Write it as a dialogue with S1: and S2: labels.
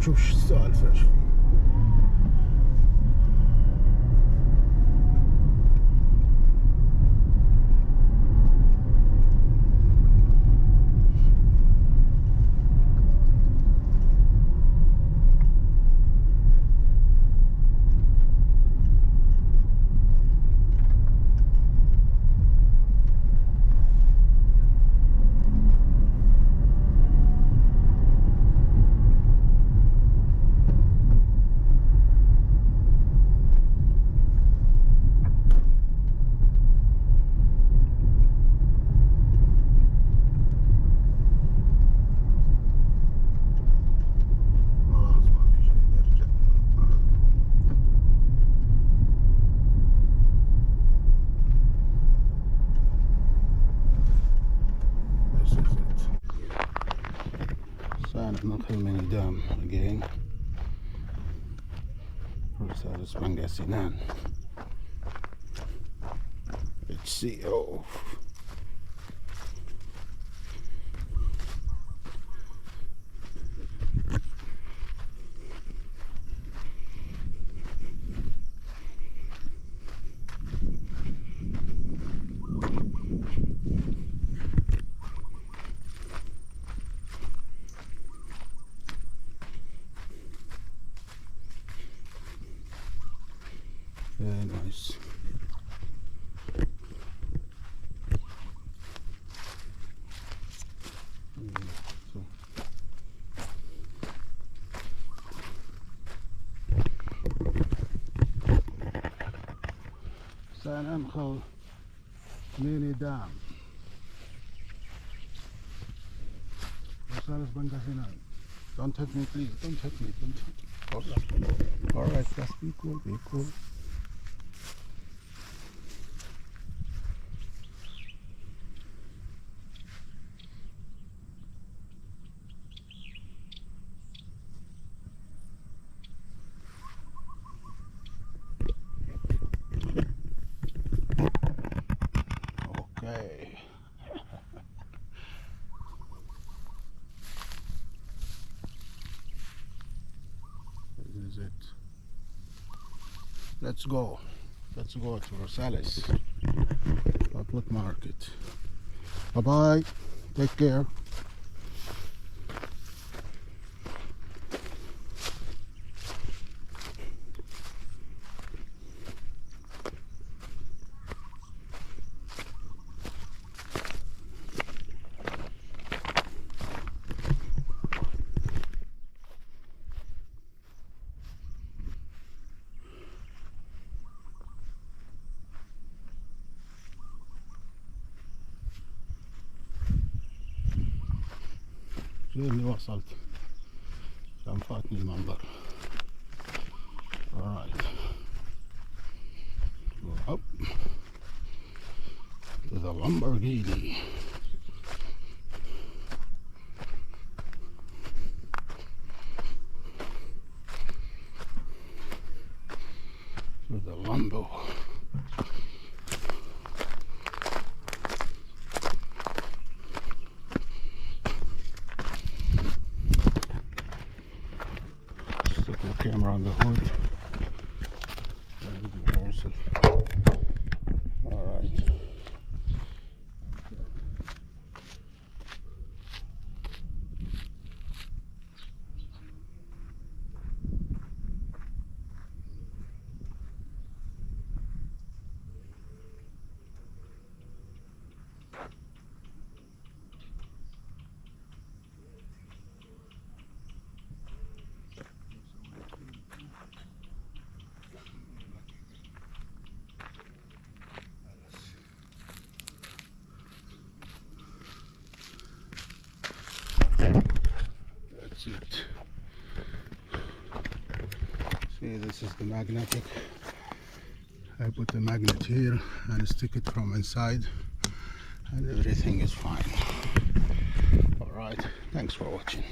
S1: نشوف شو السالفة شو Milk Dam again. Rosales Pangasinan. HCO. Very nice. San Angel Mini Dam. Rosales Pangasinan. Don't touch me, please. Don't touch me. Don't touch me. Alright, just be cool, be cool. Okay. This is it. Let's go. Let's go to Rosales Public Market. Bye bye. Take care. اللي وصلت كان فاتني المنظر. Alright. Go up to the Lamborghini. To the Lambo. Camera on the hood. Alright. That's it. See, this is the magnetic. I put the magnet here and stick it from inside and everything is fine. Alright, thanks for watching.